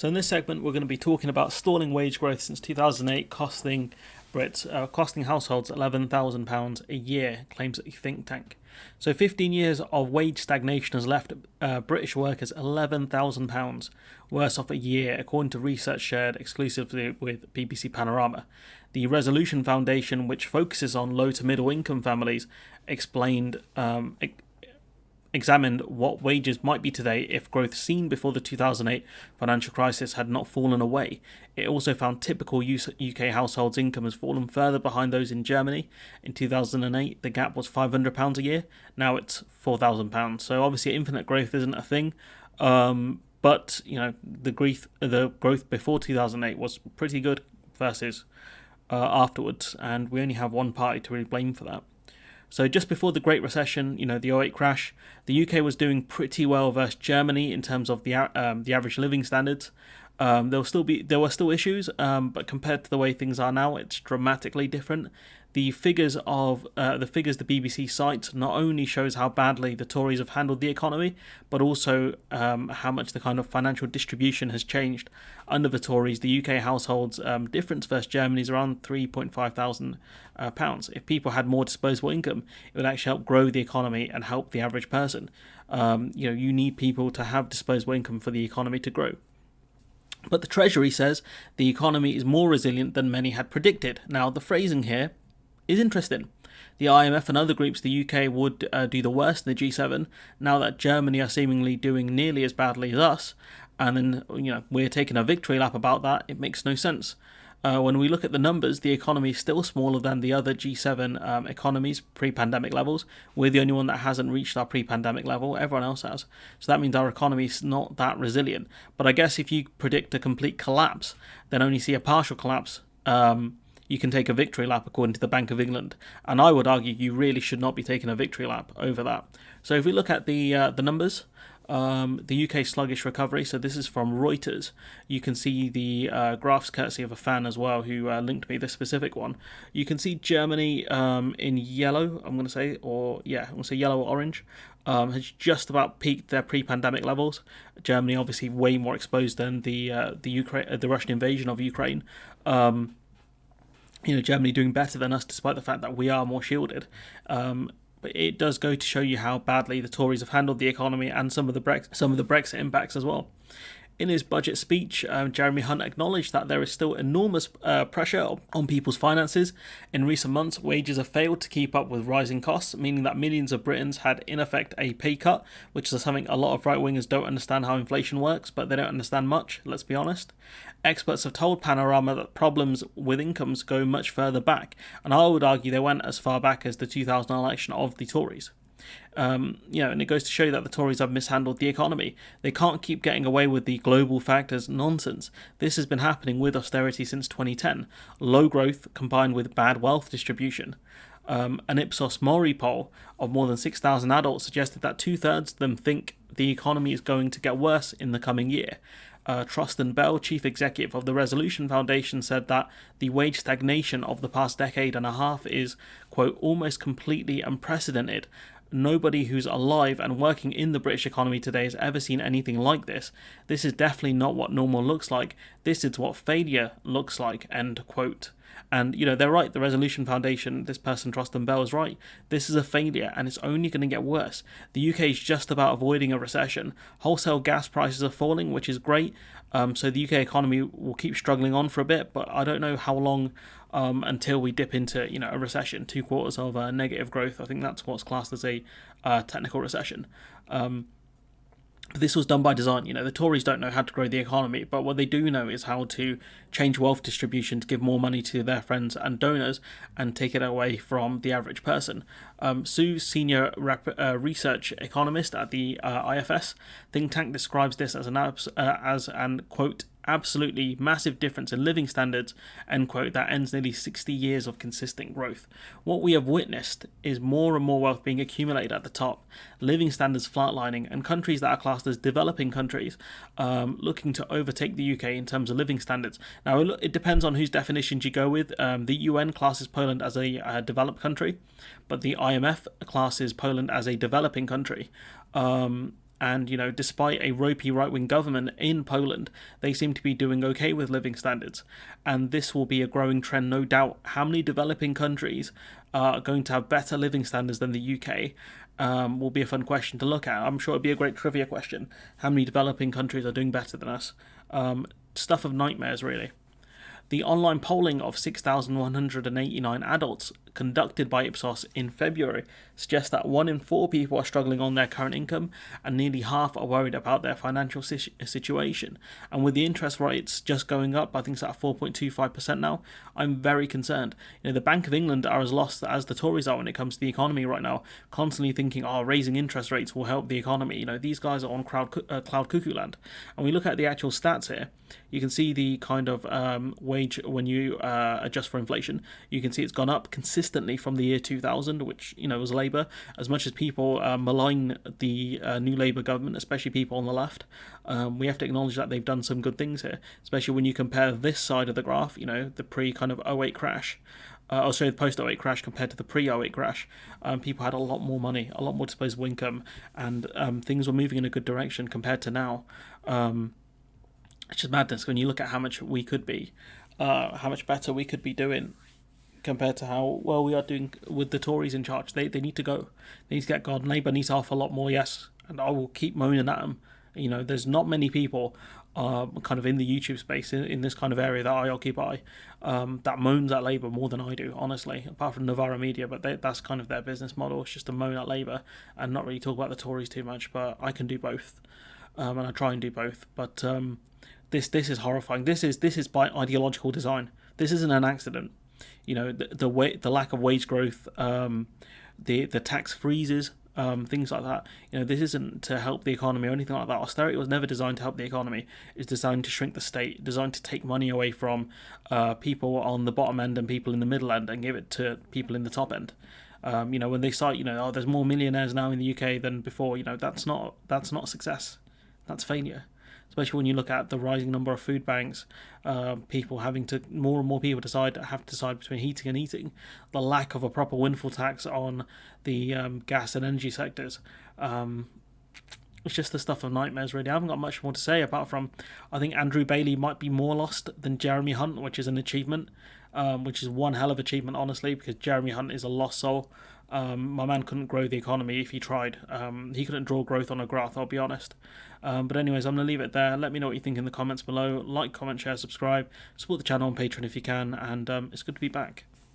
So in this segment, we're going to be talking about stalling wage growth since 2008, costing households £11,000 a year, claims a think tank. So 15 years of wage stagnation has left British workers £11,000 worse off a year, according to research shared exclusively with BBC Panorama. The Resolution Foundation, which focuses on low to middle income families, examined what wages might be today if growth seen before the 2008 financial crisis had not fallen away. It also found typical UK households' income has fallen further behind those in Germany. In 2008, the gap was £500 a year. Now it's £4,000. So obviously, infinite growth isn't a thing. But the growth before 2008 was pretty good versus afterwards, and we only have one party to really blame for that. So just before the Great Recession, the '08 crash, the UK was doing pretty well versus Germany in terms of the average living standards. There were still issues, but compared to the way things are now, it's dramatically different. The figures the BBC cites not only shows how badly the Tories have handled the economy, but also how much the kind of financial distribution has changed under the Tories. The UK households difference versus Germany is around £3,500. If people had more disposable income, it would actually help grow the economy and help the average person. You need people to have disposable income for the economy to grow. But the Treasury says the economy is more resilient than many had predicted. Now, the phrasing here is interesting. The IMF and other groups, the UK would do the worst in the G7. Now that Germany are seemingly doing nearly as badly as us, and then we're taking a victory lap about that, it makes no sense. When we look at the numbers, the economy is still smaller than the other G7 economies, pre-pandemic levels. We're the only one that hasn't reached our pre-pandemic level. Everyone else has. So that means our economy is not that resilient. But I guess if you predict a complete collapse, then only see a partial collapse, you can take a victory lap according to the Bank of England. And I would argue you really should not be taking a victory lap over that. So if we look at the numbers, the UK sluggish recovery, so this is from Reuters. You can see the graphs courtesy of a fan as well who linked me this specific one. You can see Germany in yellow, I'm going to say yellow or orange, has just about peaked their pre-pandemic levels. Germany obviously way more exposed than the Russian invasion of Ukraine. Germany doing better than us despite the fact that we are more shielded. But it does go to show you how badly the Tories have handled the economy and some of the Brexit impacts as well. In his budget speech, Jeremy Hunt acknowledged that there is still enormous pressure on people's finances. In recent months, wages have failed to keep up with rising costs, meaning that millions of Britons had in effect a pay cut, which is something a lot of right-wingers don't understand how inflation works, but they don't understand much, let's be honest. Experts have told Panorama that problems with incomes go much further back, and I would argue they went as far back as the 2000 election of the Tories. And it goes to show you that the Tories have mishandled the economy. They can't keep getting away with the global factors nonsense. This has been happening with austerity since 2010. Low growth combined with bad wealth distribution. An Ipsos Mori poll of more than 6,000 adults suggested that 2/3 of them think the economy is going to get worse in the coming year. Troston Bell, chief executive of the Resolution Foundation, said that the wage stagnation of the past decade and a half is, quote, almost completely unprecedented. Nobody who's alive and working in the British economy today has ever seen anything like this. This is definitely not what normal looks like. This is what failure looks like, end quote. And, they're right. The Resolution Foundation, this person, Troston Bell, is right. This is a failure, and it's only going to get worse. The UK is just about avoiding a recession. Wholesale gas prices are falling, which is great. So the UK economy will keep struggling on for a bit, but I don't know how long until we dip into, a recession. 2 quarters of negative growth. I think that's what's classed as a technical recession. This was done by design. The Tories don't know how to grow the economy, but what they do know is how to change wealth distribution to give more money to their friends and donors and take it away from the average person. Sue's senior research economist at the IFS think tank describes this as an quote, absolutely massive difference in living standards, end quote, that ends nearly 60 years of consistent growth. What we have witnessed is more and more wealth being accumulated at the top, living standards flatlining, and countries that are classed as developing countries looking to overtake the UK in terms of living standards. Now, it depends on whose definitions you go with. The UN classes Poland as a developed country, but the IMF classes Poland as a developing country. And, despite a ropey right-wing government in Poland, they seem to be doing okay with living standards. And this will be a growing trend, no doubt. How many developing countries are going to have better living standards than the UK? Will be a fun question to look at. I'm sure it'll be a great trivia question. How many developing countries are doing better than us? Stuff of nightmares, really. The online polling of 6,189 adults conducted by Ipsos in February suggests that 1 in 4 people are struggling on their current income, and nearly half are worried about their financial situation. And with the interest rates just going up, I think it's at 4.25% now, I'm very concerned. The Bank of England are as lost as the Tories are when it comes to the economy right now, constantly thinking, raising interest rates will help the economy. These guys are on cloud cuckoo land. And we look at the actual stats here, you can see the kind of wage when you adjust for inflation. You can see it's gone up consistently from the year 2000, which was Labour. As much as people malign the new Labour government, especially people on the left, we have to acknowledge that they've done some good things here. Especially when you compare this side of the graph, the pre kind of 08 crash. The post 08 crash compared to the pre 08 crash, people had a lot more money, a lot more disposable income, and things were moving in a good direction compared to now. It's just madness when you look at how much we could be, how much better we could be doing compared to how well we are doing with the Tories in charge. They need to go. They need to get gone. Labour needs to offer a lot more, yes, and I will keep moaning at them. There's not many people kind of in the YouTube space in this kind of area that I occupy that moans at Labour more than I do, honestly, apart from Novara Media, but that's kind of their business model. It's just to moan at Labour and not really talk about the Tories too much, but I can do both, and I try and do both, but this is horrifying. This is by ideological design. This isn't an accident. The lack of wage growth, the tax freezes, things like that. This isn't to help the economy or anything like that. Austerity was never designed to help the economy. It's designed to shrink the state, designed to take money away from people on the bottom end and people in the middle end and give it to people in the top end. When they cite, there's more millionaires now in the UK than before. That's not success. That's failure. Especially when you look at the rising number of food banks, people having to, more and more people have to decide between heating and eating, the lack of a proper windfall tax on the gas and energy sectors. It's just the stuff of nightmares, really. I haven't got much more to say apart from I think Andrew Bailey might be more lost than Jeremy Hunt, which is an achievement, which is one hell of achievement, honestly, because Jeremy Hunt is a lost soul. My man couldn't grow the economy if he tried. He couldn't draw growth on a graph, I'll be honest. But anyways, I'm going to leave it there. Let me know what you think in the comments below. Like, comment, share, subscribe. Support the channel on Patreon if you can. And it's good to be back.